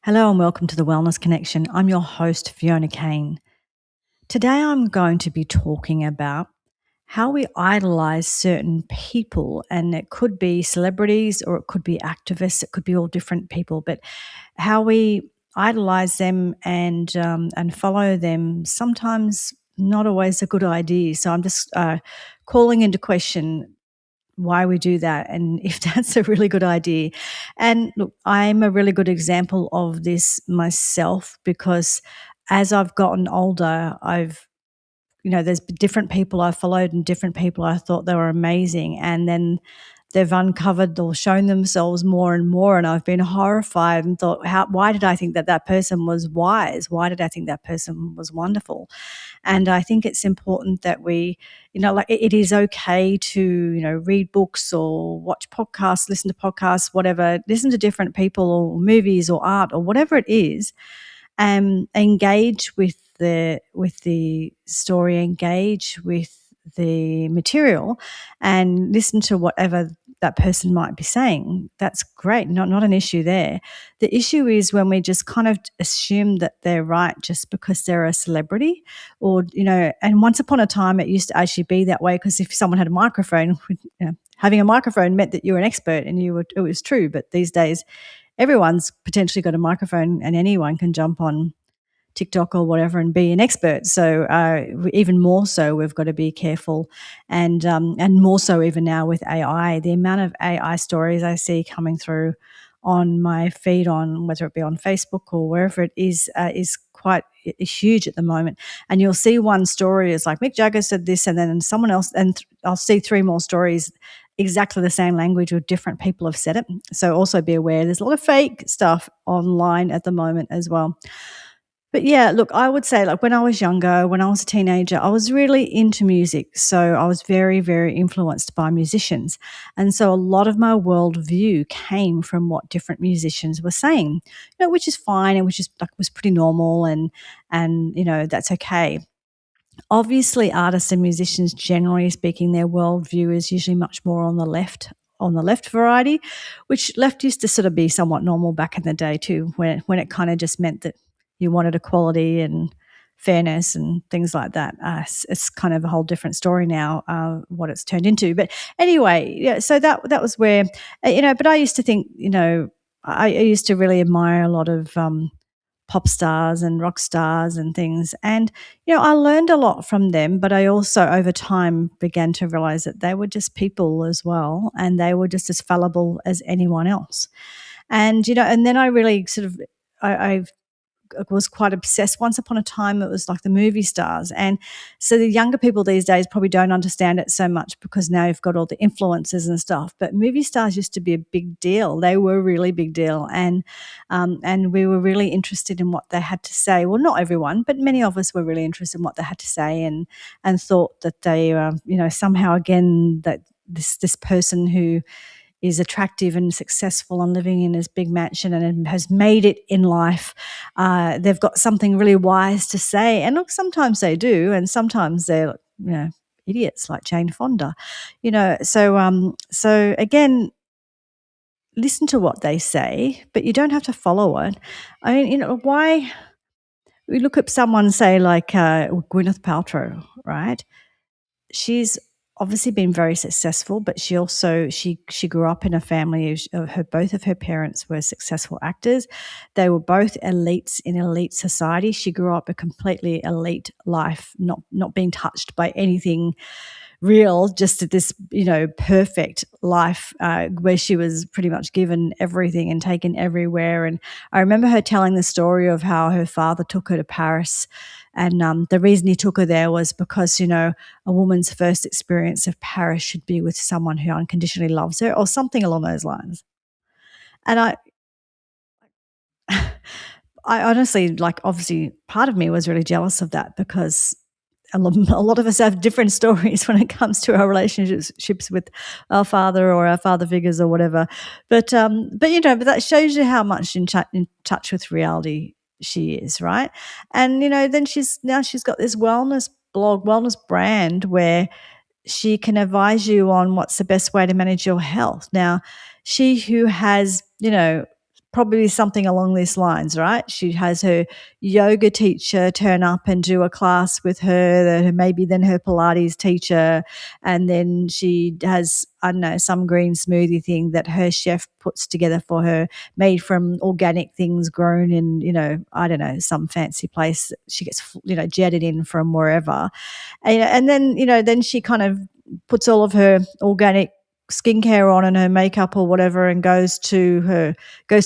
Hello and welcome to the Wellness Connection. I'm your host, Fiona Kane. Today I'm going to be talking about how we idolize certain people, and it could be celebrities or it could be activists, it could be all different people, but how we idolize them and follow them, sometimes not always a good idea. So I'm just calling into question why we do that and if that's a really good idea. And look, I'm a really good example of this myself because as I've gotten older, there's different people I followed and different people I thought they were amazing. And then they've uncovered or shown themselves more and more. And I've been horrified and thought, why did I think that person was wise? Why did I think that person was wonderful? And I think it's important that we, it is okay to, read books or watch podcasts, listen to podcasts, whatever, listen to different people or movies or art or whatever it is, engage with the story, engage with the material and listen to whatever that person might be saying. That's great. Not an issue there. The issue is when we just kind of assume that they're right just because they're a celebrity or, and once upon a time it used to actually be that way because if someone had a microphone, having a microphone meant that you were an expert and it was true. But these days, everyone's potentially got a microphone and anyone can jump on TikTok or whatever and be an expert. So even more so, we've got to be careful, and more so even now with AI. The amount of AI stories I see coming through on my feed, on whether it be on Facebook or wherever it is quite huge at the moment. And you'll see one story is like Mick Jagger said this, and then someone else, and I'll see three more stories exactly the same language or different people have said it. So also be aware there's a lot of fake stuff online at the moment as well. But yeah, look, I would say like when I was younger, when I was a teenager, I was really into music. So I was very, very influenced by musicians. And so a lot of my worldview came from what different musicians were saying, which is fine and which is like was pretty normal and that's okay. Obviously, artists and musicians, generally speaking, their worldview is usually much more on the left variety, which left used to sort of be somewhat normal back in the day too, when it kind of just meant that you wanted equality and fairness and things like that. It's kind of a whole different story now, what it's turned into. But anyway, yeah. So that was where, But I used to think, I used to really admire a lot of pop stars and rock stars and things. And, I learned a lot from them, but I also over time began to realize that they were just people as well. And they were just as fallible as anyone else. And, and then I really sort of, I was quite obsessed. Once upon a time, it was like the movie stars. And so the younger people these days probably don't understand it so much because now you've got all the influencers and stuff. But movie stars used to be a big deal. They were a really big deal. And we were really interested in what they had to say. Well, not everyone, but many of us were really interested in what they had to say and thought that they, somehow again, that this person who is attractive and successful and living in his big mansion and has made it in life, they've got something really wise to say. And look, sometimes they do, and sometimes they're, idiots like Jane Fonda, So again, listen to what they say, but you don't have to follow it. I mean, why we look at someone, say like Gwyneth Paltrow, right? She's obviously been very successful, but she also she grew up in a family of both of her parents were successful actors. They were both elites in elite society. She grew up a completely elite life, not being touched by anything real, just this, perfect life where she was pretty much given everything and taken everywhere. And I remember her telling the story of how her father took her to Paris. And the reason he took her there was because, a woman's first experience of Paris should be with someone who unconditionally loves her or something along those lines. And I honestly, like, obviously part of me was really jealous of that because a lot of us have different stories when it comes to our relationships with our father or our father figures or whatever. But that shows you how much in touch with reality she is, right? And then she's got this wellness blog, wellness brand where she can advise you on what's the best way to manage your health. Now, she who has, probably something along these lines, right? She has her yoga teacher turn up and do a class with her, maybe then her Pilates teacher, and then she has, I don't know, some green smoothie thing that her chef puts together for her, made from organic things grown in, I don't know, some fancy place. She gets, jetted in from wherever. And then, then she kind of puts all of her organic skincare on and her makeup or whatever, and goes to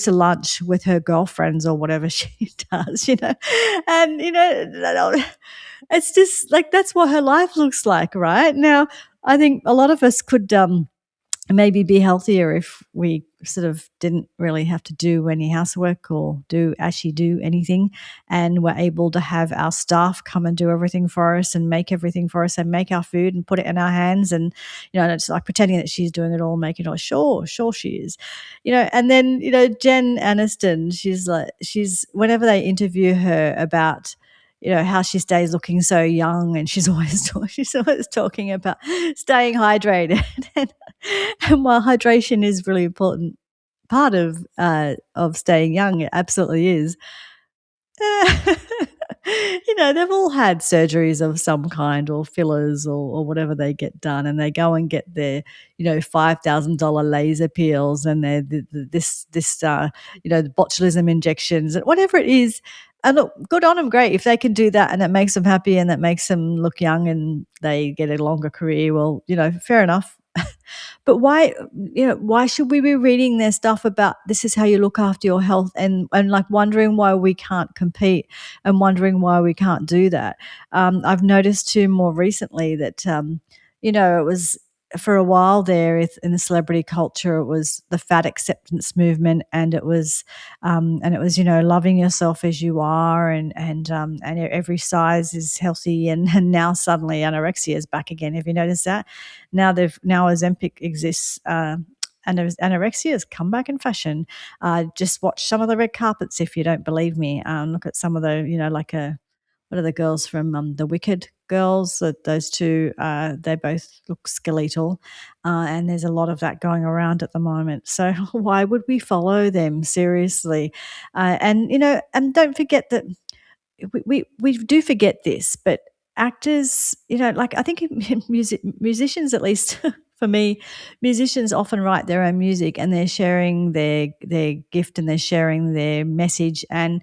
lunch with her girlfriends or whatever she does, and it's just like, that's what her life looks like right now. I think a lot of us could maybe be healthier if we sort of didn't really have to do any housework or actually do anything, and we're able to have our staff come and do everything for us and make everything for us and make our food and put it in our hands, and it's like pretending that she's doing it all, making it all. Sure she is, and then Jen Aniston, she's whenever they interview her about how she stays looking so young, and she's always talking about staying hydrated. And while hydration is really important part of staying young, it absolutely is. They've all had surgeries of some kind, or fillers, or whatever they get done, and they go and get their $5,000 laser peels, and their this the botulism injections and whatever it is. And look, good on them, great if they can do that, and that makes them happy, and that makes them look young, and they get a longer career. Well, fair enough. But why should we be reading their stuff about this is how you look after your health, and like wondering why we can't compete, and wondering why we can't do that? I've noticed too more recently that it was for a while there in the celebrity culture, it was the fat acceptance movement, and it was loving yourself as you are, and every size is healthy, and now suddenly anorexia is back again. Have you noticed that? Now Ozempic exists. And anorexia has come back in fashion. Just watch some of the red carpets if you don't believe me. Look at some of the, what are the girls from the Wicked girls? Those two, they both look skeletal, and there's a lot of that going around at the moment. So why would we follow them? Seriously, and don't forget that we do forget this, but actors, like I think musicians, at least for me, musicians often write their own music, and they're sharing their gift, and they're sharing their message, and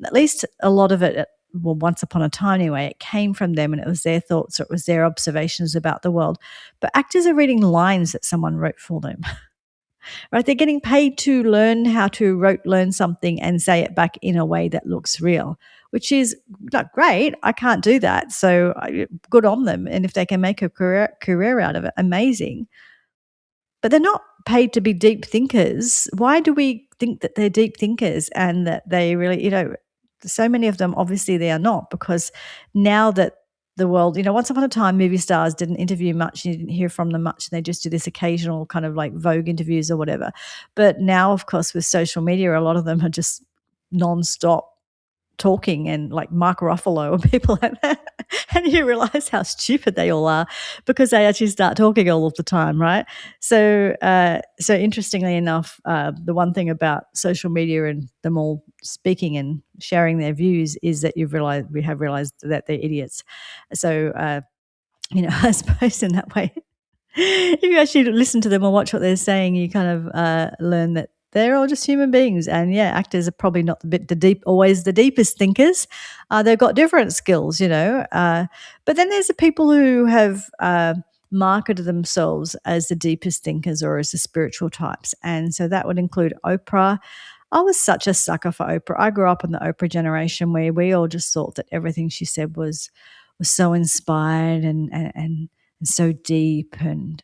at least a lot of it, well, once upon a time anyway, it came from them, and it was their thoughts, or it was their observations about the world. But actors are reading lines that someone wrote for them. Right? They're getting paid to learn how to learn something and say it back in a way that looks real, which is not great. I can't do that. So good on them. And if they can make a career out of it, amazing. But they're not paid to be deep thinkers. Why do we think that they're deep thinkers and that they really, so many of them, obviously they are not, because now that the world, once upon a time, movie stars didn't interview much, you didn't hear from them much, and they just do this occasional kind of like Vogue interviews or whatever. But now, of course, with social media, a lot of them are just nonstop talking, and like Mark Ruffalo and people like that. And you realize how stupid they all are, because they actually start talking all of the time, right? So interestingly enough, the one thing about social media and them all speaking and sharing their views is that we have realized that they're idiots. So I suppose in that way, if you actually listen to them or watch what they're saying, you kind of learn that they're all just human beings. And yeah, actors are probably not always the deepest thinkers. They've got different skills, but then there's the people who have marketed themselves as the deepest thinkers or as the spiritual types. And so that would include Oprah. I was such a sucker for Oprah. I grew up in the Oprah generation where we all just thought that everything she said was so inspired and so deep, and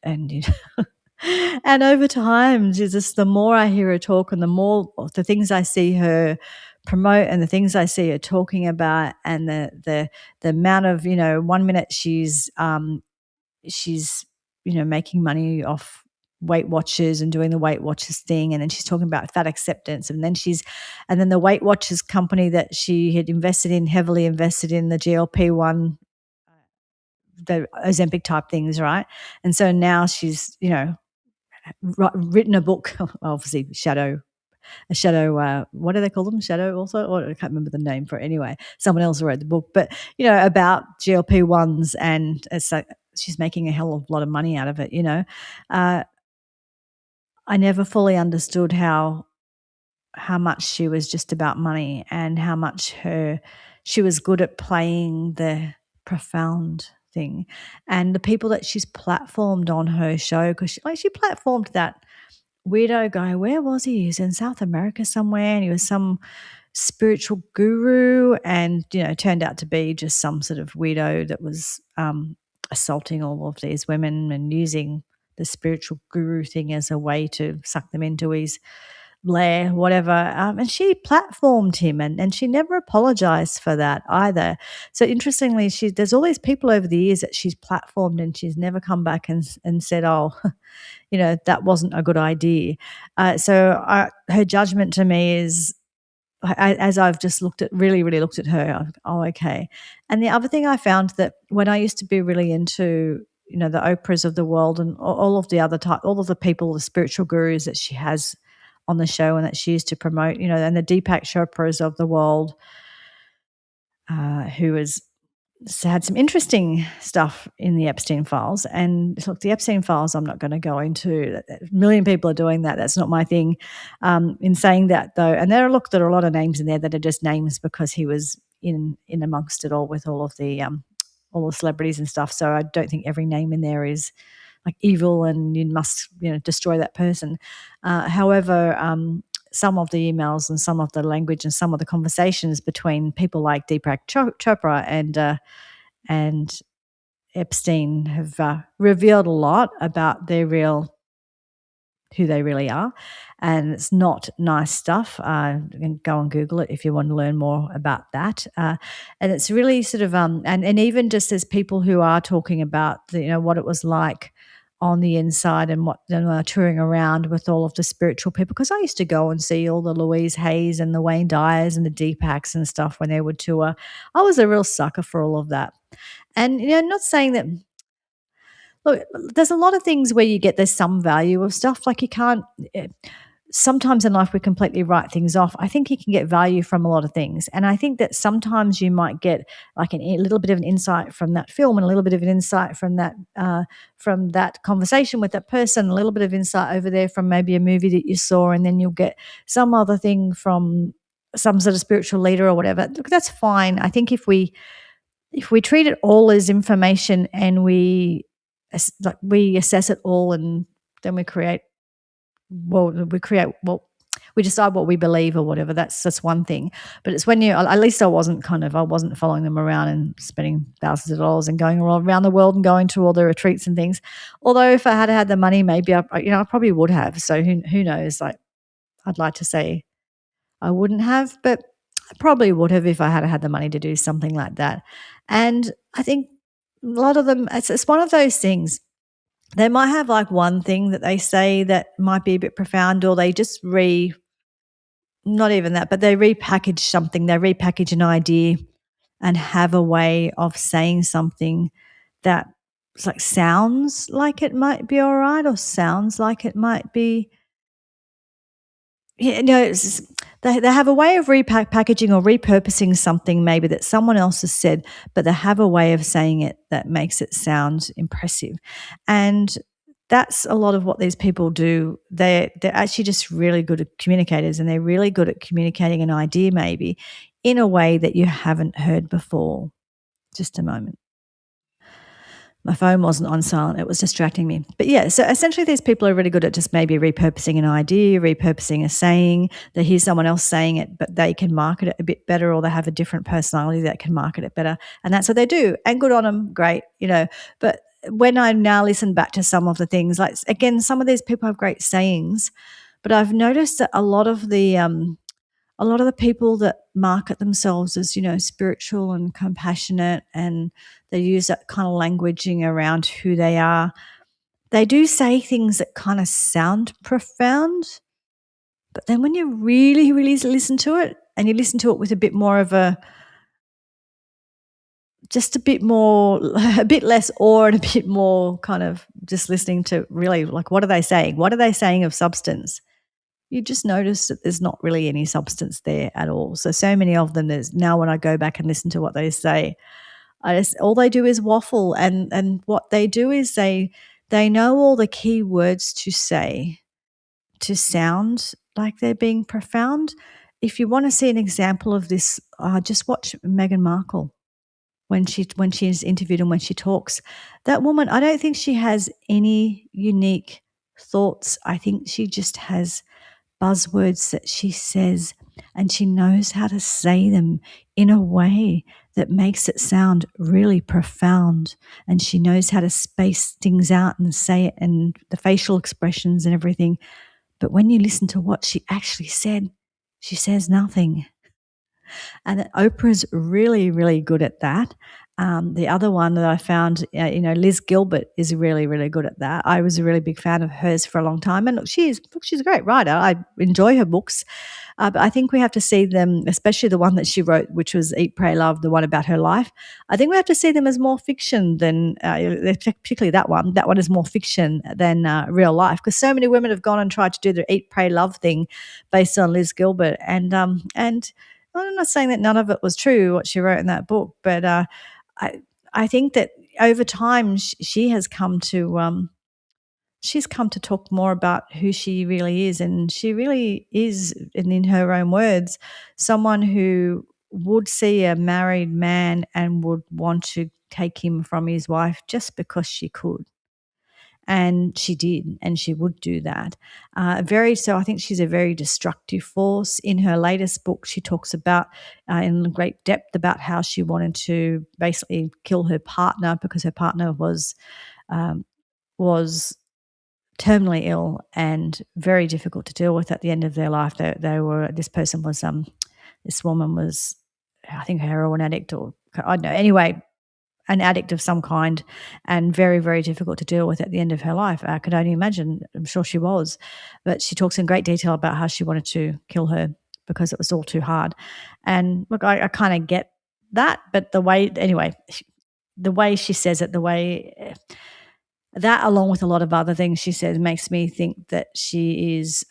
and over time, just the more I hear her talk, and the more of the things I see her promote, and the things I see her talking about, and the amount of 1 minute she's making money off Weight Watchers and doing the Weight Watchers thing, and then she's talking about fat acceptance, and then the Weight Watchers company that she had heavily invested in, the GLP-1, the Ozempic type things, right? And so now she's written a book, obviously shadow a shadow, what do they call them? Shadow also? Or I can't remember the name for it anyway. Someone else wrote the book. But, about GLP-1s, and it's like she's making a hell of a lot of money out of it. I never fully understood how much she was just about money, and how much she was good at playing the profound thing. And the people that she's platformed on her show, because she platformed that weirdo guy. Where was he? He was in South America somewhere, and he was some spiritual guru, and turned out to be just some sort of weirdo that was assaulting all of these women and using the spiritual guru thing as a way to suck them into his lair, whatever. And she platformed him, and she never apologized for that either. So interestingly, there's all these people over the years that she's platformed, and she's never come back and said, oh, that wasn't a good idea. Her judgment to me is, as I've just really looked at her, oh, okay. And the other thing I found, that when I used to be really into, the Oprahs of the world, and all of the people, the spiritual gurus that she has on the show and that she used to promote, and the Deepak Chopras of the world, who has had some interesting stuff in the Epstein files. And look, the Epstein files, I'm not going to go into. A million people are doing that. That's not my thing. In saying that, though, and there are a lot of names in there that are just names because he was in amongst it all with all the celebrities and stuff. So I don't think every name in there is like evil and you must destroy that person. However, some of the emails and some of the language and some of the conversations between people like Deepak Chopra and Epstein have revealed a lot about who they really are, and it's not nice stuff. You can go and Google it if you want to learn more about that. And it's really sort of and even just as people who are talking about what it was like on the inside, and what touring around with all of the spiritual people, because I used to go and see all the Louise Hayes and the Wayne Dyers and the Deepaks and stuff when they would tour. I was a real sucker for all of that. And not saying that. Look, there's a lot of things where there's some value of stuff. Like you can't. Sometimes in life we completely write things off. I think you can get value from a lot of things, and I think that sometimes you might get like a little bit of an insight from that film, and a little bit of an insight from that conversation with that person, a little bit of insight over there from maybe a movie that you saw, and then you'll get some other thing from some sort of spiritual leader or whatever. Look, that's fine. I think if we treat it all as information, and we assess it all, and then we decide what we believe or whatever. That's one thing. But it's when at least I wasn't following them around and spending thousands of dollars and going all around the world and going to all the retreats and things. Although if I had had the money, maybe I probably would have. So who knows? Like, I'd like to say I wouldn't have, but I probably would have if I had had the money to do something like that. And I think a lot of them, it's one of those things. They might have like one thing that they say that might be a bit profound, or they just not even that, but they repackage something. They repackage an idea and have a way of saying something that sounds like it might be all right, or sounds like it might be. They have a way of repackaging or repurposing something maybe that someone else has said, but they have a way of saying it that makes it sound impressive. And that's a lot of what these people do. They're actually just really good at communicators, and they're really good at communicating an idea maybe in a way that you haven't heard before. Just a moment. My phone wasn't on silent. It was distracting me. But yeah, so essentially these people are really good at just maybe repurposing an idea, repurposing a saying. They hear someone else saying it, but they can market it a bit better, or they have a different personality that can market it better. And that's what they do. And good on them, great, But when I now listen back to some of the things, like again, some of these people have great sayings, but I've noticed that a lot of the people that market themselves as, spiritual and compassionate, and they use that kind of languaging around who they are, they do say things that kind of sound profound. But then when you really, really listen to it, and you listen to it with a bit more of a bit less awe, and a bit more kind of just listening to really, like, what are they saying? What are they saying of substance? you just notice that there's not really any substance there at all. So many of them, there's now when I go back and listen to what they say, all they do is waffle, and what they do is they know all the key words to say to sound like they're being profound. If you want to see an example of this, just watch Meghan Markle when she is interviewed and when she talks. That woman, I don't think she has any unique thoughts. I think she just has buzzwords that she says, and she knows how to say them in a way that makes it sound really profound. And she knows how to space things out and say it, and the facial expressions and everything. But when you listen to what she actually said, she says nothing. And Oprah's really, really good at that. The other one that I found, Liz Gilbert is really, really good at that. I was a really big fan of hers for a long time, and look, she's a great writer. I enjoy her books, but I think we have to see them, especially the one that she wrote, which was Eat, Pray, Love, the one about her life. I think we have to see them as more fiction than, particularly that one. That one is more fiction than real life, because so many women have gone and tried to do the Eat, Pray, Love thing based on Liz Gilbert, and I'm not saying that none of it was true, what she wrote in that book, but I think that over time she has come to she's come to talk more about who she really is, and she really is, and in her own words, someone who would see a married man and would want to take him from his wife just because she could. And she did, and she would do that. So I think she's a very destructive force. In her latest book, she talks about in great depth about how she wanted to basically kill her partner because her partner um, was terminally ill and very difficult to deal with at the end of their life. This woman was, I think, a heroin addict, or I don't know. Anyway, an addict of some kind, and very, very difficult to deal with at the end of her life. I could only imagine. I'm sure she was. But she talks in great detail about how she wanted to kill her because it was all too hard. And look, I kind of get that, but the way she says it, the way that, along with a lot of other things she says, makes me think that she is,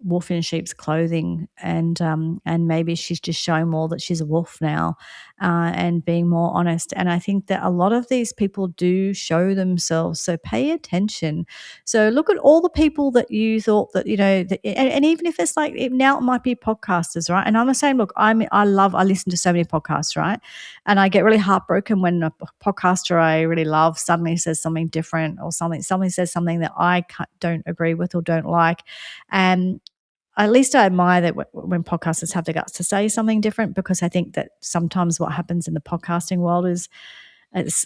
wolf in sheep's clothing, and maybe she's just showing more that she's a wolf now, and being more honest. And I think that a lot of these people do show themselves. So pay attention. So look at all the people that you thought that, and even if it's like now it might be podcasters, right? And I'm not saying, look, I listen to so many podcasts, right? And I get really heartbroken when a podcaster I really love suddenly says something different, or somebody says something that I don't agree with or don't like. And at least I admire that when podcasters have the guts to say something different, because I think that sometimes what happens in the podcasting world is it's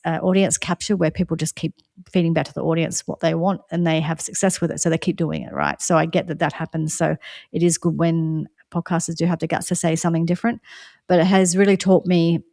audience capture, where people just keep feeding back to the audience what they want, and they have success with it, so they keep doing it, right? So I get that happens. So it is good when podcasters do have the guts to say something different, but it has really taught me,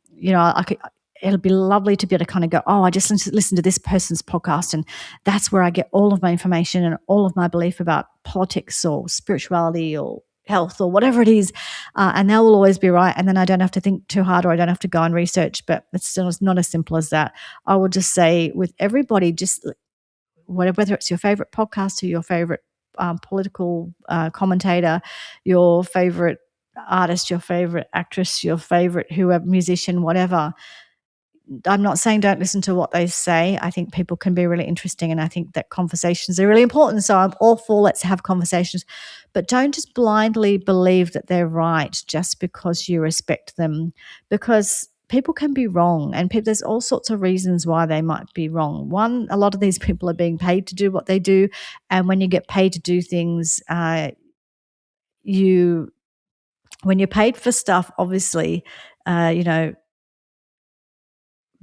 it'll be lovely to be able to kind of go, oh, I just listen to this person's podcast, and that's where I get all of my information and all of my belief about politics or spirituality or health or whatever it is, and they will always be right, and then I don't have to think too hard, or I don't have to go and research. But it's still not as simple as that. I will just say with everybody, just whether it's your favorite podcast or your favorite political commentator, your favorite artist, your favorite actress, your favorite whoever, musician, whatever, I'm not saying don't listen to what they say. I think people can be really interesting, and I think that conversations are really important. So I'm all for let's have conversations, but don't just blindly believe that they're right just because you respect them, because people can be wrong, and there's all sorts of reasons why they might be wrong. One, a lot of these people are being paid to do what they do, and when you get paid to do things, when you're paid for stuff, obviously,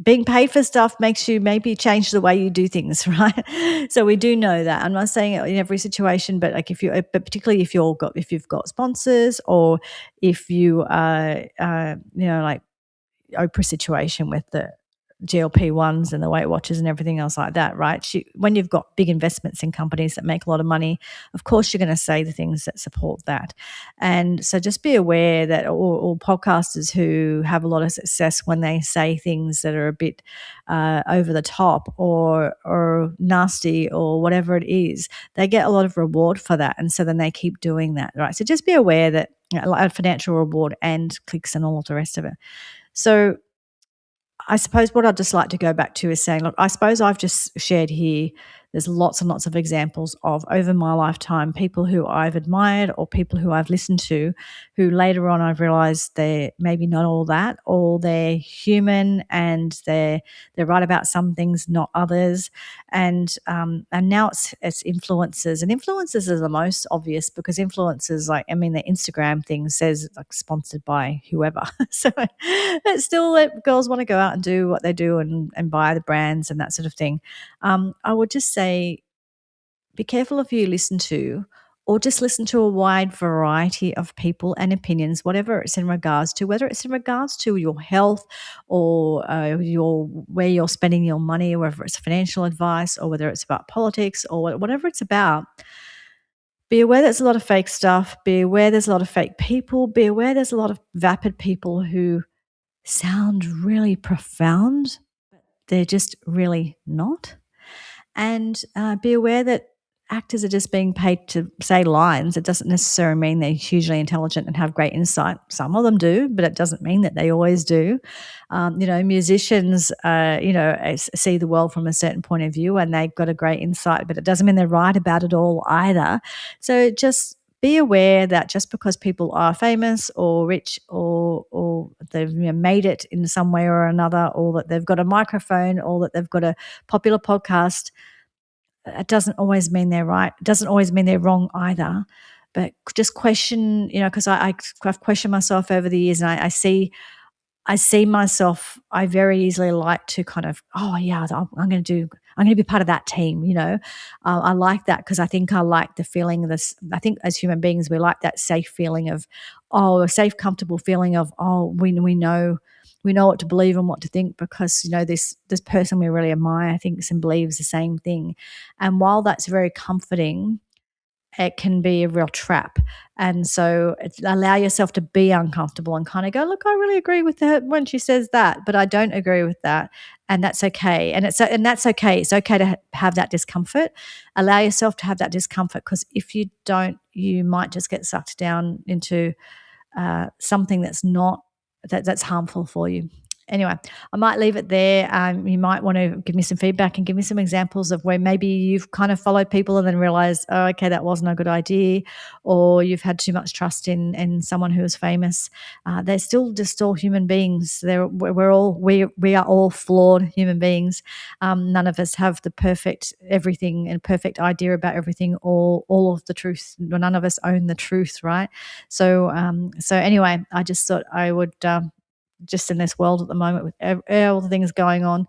being paid for stuff makes you maybe change the way you do things, right? So we do know that. I'm not saying it in every situation, but like but particularly if you've got sponsors, or if you like Oprah situation with GLP-1s and the Weight Watchers and everything else like that, right? When you've got big investments in companies that make a lot of money, of course you're going to say the things that support that. And so just be aware that all podcasters who have a lot of success, when they say things that are a bit over the top or nasty or whatever it is, they get a lot of reward for that. And so then they keep doing that, right? So just be aware that a financial reward and clicks and all of the rest of it. So I suppose what I'd just like to go back to is saying, look, I suppose I've just shared here, there's lots and lots of examples of, over my lifetime, people who I've admired or people who I've listened to, who later on I've realised they're maybe not all that, or they're human and they're right about some things, not others. And now it's influencers, and influencers are the most obvious, because influencers, like, I mean, the Instagram thing says like sponsored by whoever. So it's still that girls want to go out and do what they do and buy the brands and that sort of thing. I would just say, be careful of who you listen to, or just listen to a wide variety of people and opinions, whatever it's in regards to, whether it's in regards to your health or where you're spending your money, whether it's financial advice or whether it's about politics or whatever it's about. Be aware there's a lot of fake stuff. Be aware there's a lot of fake people. Be aware there's a lot of vapid people who sound really profound, but they're just really not. And be aware that actors are just being paid to say lines. It doesn't necessarily mean they're hugely intelligent and have great insight. Some of them do, but it doesn't mean that they always do. Musicians, see the world from a certain point of view and they've got a great insight, but it doesn't mean they're right about it all either. So just be aware that just because people are famous or rich or they've made it in some way or another, or that they've got a microphone or that they've got a popular podcast, it doesn't always mean they're right. It doesn't always mean they're wrong either. But just question, because I've questioned myself over the years, and I see myself, I very easily like to kind of, oh yeah, I'm going to be part of that team, I like that because I think I like the feeling of this. I think as human beings, we like that safe feeling of, a safe, comfortable feeling of, we know what to believe and what to think, because this person we really admire thinks and believes the same thing. And while that's very comforting, it can be a real trap. And so allow yourself to be uncomfortable and kind of go, look, I really agree with her when she says that, but I don't agree with that. And that's okay. And that's okay. It's okay to have that discomfort. Allow yourself to have that discomfort, because if you don't, you might just get sucked down into something that's harmful for you. Anyway, I might leave it there. You might want to give me some feedback and give me some examples of where maybe you've kind of followed people and then realized, oh, okay, that wasn't a good idea, or you've had too much trust in someone who is famous. They're still just all human beings. We are all flawed human beings. None of us have the perfect everything and perfect idea about everything, or all of the truth. None of us own the truth, right? So anyway, I just thought I would. Just in this world at the moment with all the things going on,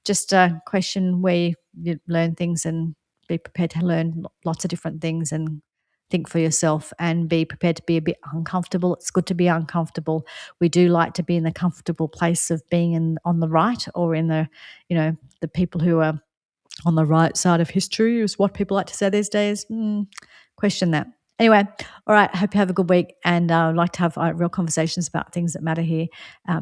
just question where you learn things, and be prepared to learn lots of different things and think for yourself, and be prepared to be a bit uncomfortable. It's good to be uncomfortable. We do like to be in the comfortable place of being on the right, or in the people who are on the right side of history is what people like to say these days. Question that. Anyway, all right, I hope you have a good week, and I'd like to have real conversations about things that matter here.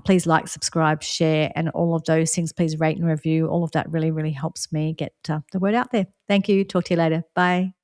Please like, subscribe, share, and all of those things. Please rate and review. All of that really, really helps me get the word out there. Thank you. Talk to you later. Bye.